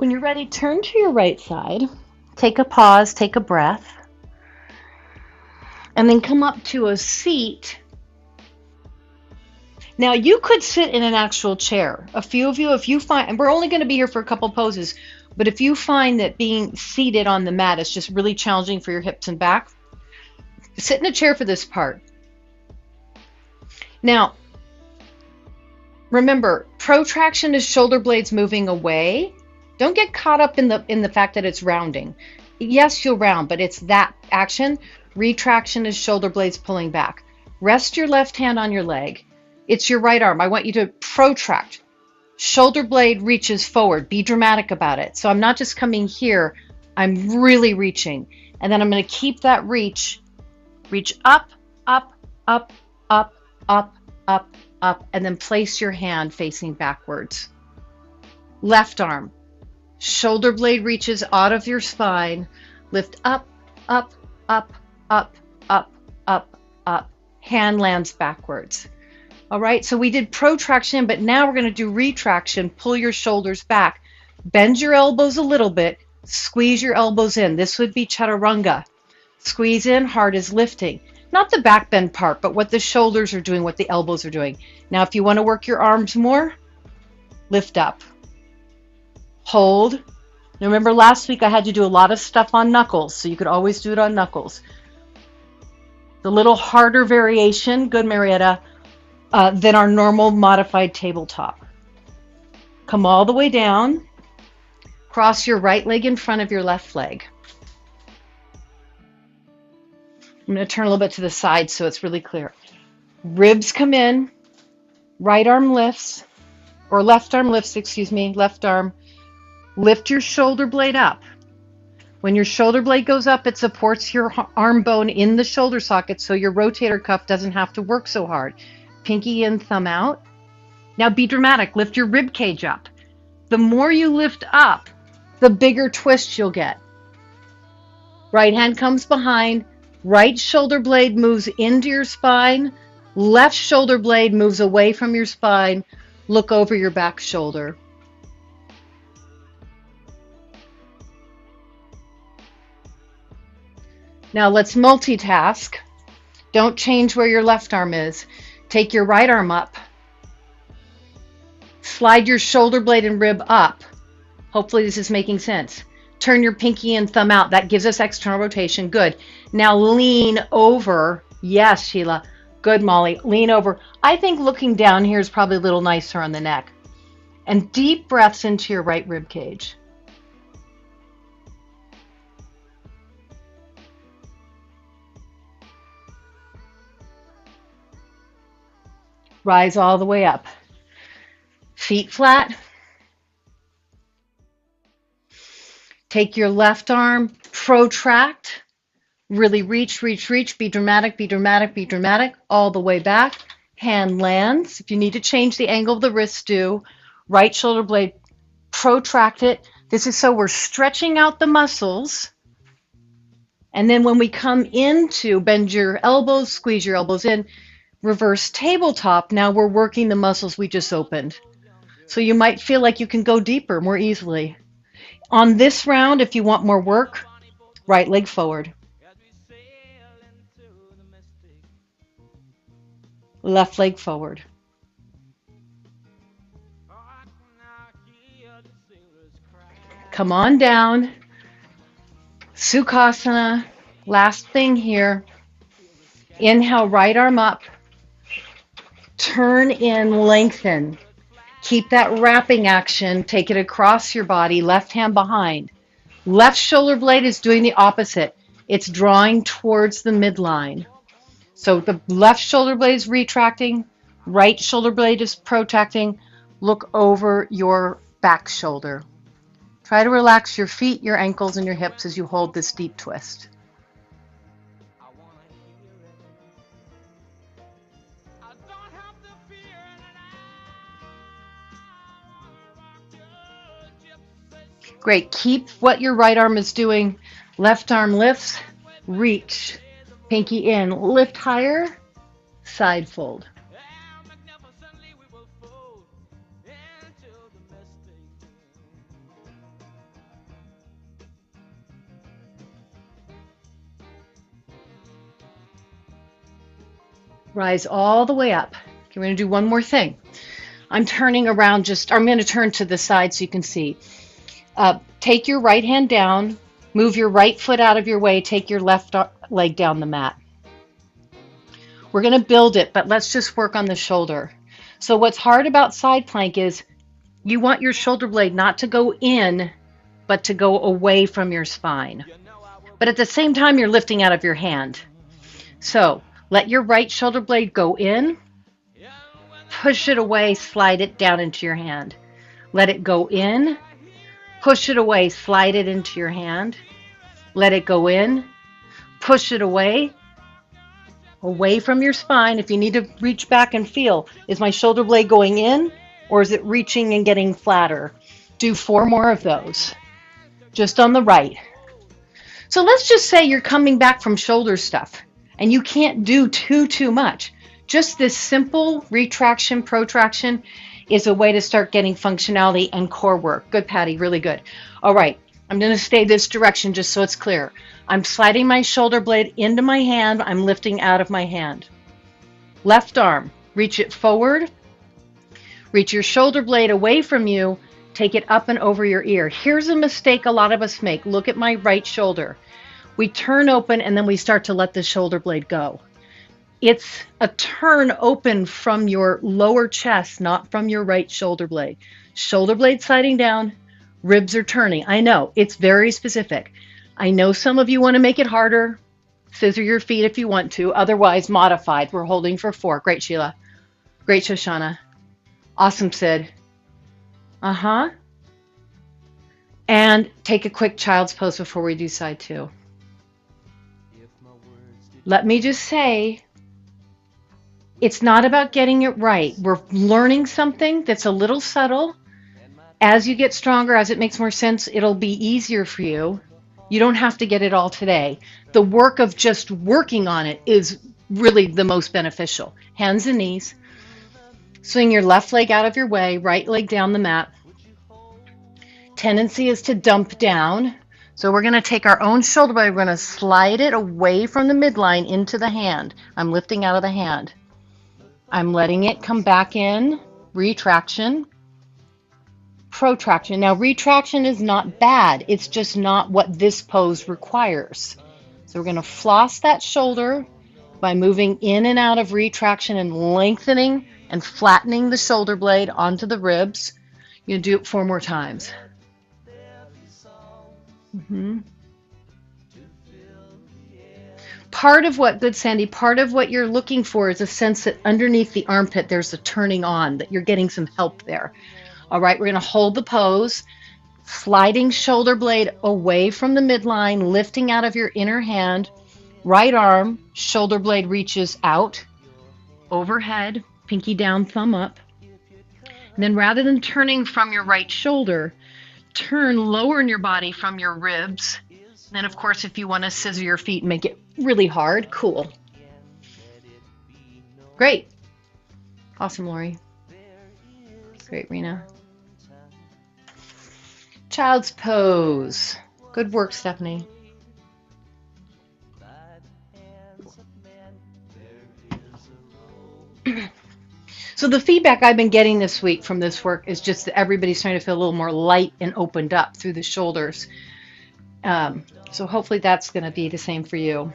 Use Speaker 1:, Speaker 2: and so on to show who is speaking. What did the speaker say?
Speaker 1: When you're ready, turn to your right side. Take a pause, take a breath, and then come up to a seat. Now, you could sit in an actual chair. A few of you, if you find, and we're only going to be here for a couple poses, but if you find that being seated on the mat is just really challenging for your hips and back, sit in a chair for this part. Now, remember, protraction is shoulder blades moving away. Don't get caught up in the fact that it's rounding. Yes, you'll round, but it's that action. Retraction is shoulder blades pulling back. Rest your left hand on your leg. It's your right arm. I want you to protract. Shoulder blade reaches forward. Be dramatic about it. So I'm not just coming here. I'm really reaching. And then I'm going to keep that reach up, up, up, up, up, up, up, and then place your hand facing backwards. Left arm. Shoulder blade reaches out of your spine. Lift up, up, up, up, up, up, up. Hand lands backwards. All right, so we did protraction, but now we're going to do retraction. Pull your shoulders back. Bend your elbows a little bit. Squeeze your elbows in. This would be chaturanga. Squeeze in, heart is lifting. Not the back bend part, but what the shoulders are doing, what the elbows are doing. Now, if you want to work your arms more, lift up. Hold. Now remember last week I had to do a lot of stuff on knuckles, so you could always do it on knuckles. The little harder variation, good Marietta, than our normal modified tabletop. Come all the way down. Cross your right leg in front of your left leg. I'm going to turn a little bit to the side so it's really clear. Ribs come in. Right arm lifts, or left arm lifts, excuse me, left arm. Lift your shoulder blade up. When your shoulder blade goes up, it supports your arm bone in the shoulder socket so your rotator cuff doesn't have to work so hard. Pinky in, thumb out. Now be dramatic. Lift your rib cage up. The more you lift up, the bigger twist you'll get. Right hand comes behind. Right shoulder blade moves into your spine. Left shoulder blade moves away from your spine. Look over your back shoulder. Now let's multitask. Don't change where your left arm is. Take your right arm up. Slide your shoulder blade and rib up. Hopefully this is making sense. Turn your pinky and thumb out. That gives us external rotation. Good. Now lean over. Yes, Sheila. Good, Molly. Lean over. I think looking down here is probably a little nicer on the neck. And deep breaths into your right rib cage. Rise all the way up. Feet flat. Take your left arm, protract. Really reach, reach, reach. Be dramatic, be dramatic, be dramatic. All the way back. Hand lands. If you need to change the angle of the wrist, do. Right shoulder blade, protract it. This is so we're stretching out the muscles. And then when we come into, bend your elbows, squeeze your elbows in. Reverse tabletop, now we're working the muscles we just opened. So you might feel like you can go deeper more easily. On this round, if you want more work, right leg forward. Left leg forward. Come on down. Sukhasana. Last thing here. Inhale, right arm up. Turn in, lengthen. Keep that wrapping action. Take it across your body, left hand behind. Left shoulder blade is doing the opposite. It's drawing towards the midline. So the left shoulder blade is retracting, right shoulder blade is protracting. Look over your back shoulder. Try to relax your feet, your ankles, and your hips as you hold this deep twist. Great. Keep what your right arm is doing. Left arm lifts, reach, pinky in, lift higher, side fold. Rise all the way up. Okay, we're going to do one more thing. I'm turning around I'm going to turn to the side so you can see. Take your right hand down, move your right foot out of your way, take your left leg down the mat. We're going to build it, but let's just work on the shoulder. So what's hard about side plank is you want your shoulder blade not to go in, but to go away from your spine. But at the same time, you're lifting out of your hand. So let your right shoulder blade go in, push it away, slide it down into your hand. Let it go in, push it away, slide it into your hand. Let it go in, push it away from your spine. If you need to reach back and feel, is my shoulder blade going in or is it reaching and getting flatter? Do 4 more of those, just on the right. So let's just say you're coming back from shoulder stuff and you can't do too much. Just this simple retraction, protraction is a way to start getting functionality and core work. Good, Patty, really good. All right, I'm going to stay this direction just so it's clear. I'm sliding my shoulder blade into my hand. I'm lifting out of my hand. Left arm, reach it forward. Reach your shoulder blade away from you. Take it up and over your ear. Here's a mistake a lot of us make. Look at my right shoulder. We turn open and then we start to let the shoulder blade go. It's a turn open from your lower chest, not from your right shoulder blade. Shoulder blade sliding down, ribs are turning. I know, it's very specific. I know some of you want to make it harder. Scissor your feet if you want to. Otherwise, modified. We're holding for 4. Great, Sheila. Great, Shoshana. Awesome, Sid. And take a quick child's pose before we do side 2. Let me just say, it's not about getting it right. We're learning something that's a little subtle. As you get stronger, as it makes more sense, it'll be easier for you. You don't have to get it all today. The work of just working on it is really the most beneficial. Hands and knees. Swing your left leg out of your way, right leg down the mat. Tendency is to dump down. So we're going to take our own shoulder blade, we're going to slide it away from the midline into the hand. I'm lifting out of the hand. I'm letting it come back in, retraction, protraction. Now retraction is not bad, it's just not what this pose requires. So we're going to floss that shoulder by moving in and out of retraction and lengthening and flattening the shoulder blade onto the ribs. You're going to do it 4 more times. Part of what, good Sandy, part of what you're looking for is a sense that underneath the armpit there's a turning on, that you're getting some help there. All right, we're going to hold the pose, sliding shoulder blade away from the midline, lifting out of your inner hand, right arm, shoulder blade reaches out, overhead, pinky down, thumb up. And then rather than turning from your right shoulder, turn lower in your body from your ribs. And then, of course, if you want to scissor your feet and make it really hard, cool. Great. Awesome, Lori. Great, Rena. Child's pose. Good work, Stephanie. So the feedback I've been getting this week from this work is just that everybody's trying to feel a little more light and opened up through the shoulders. So hopefully that's going to be the same for you.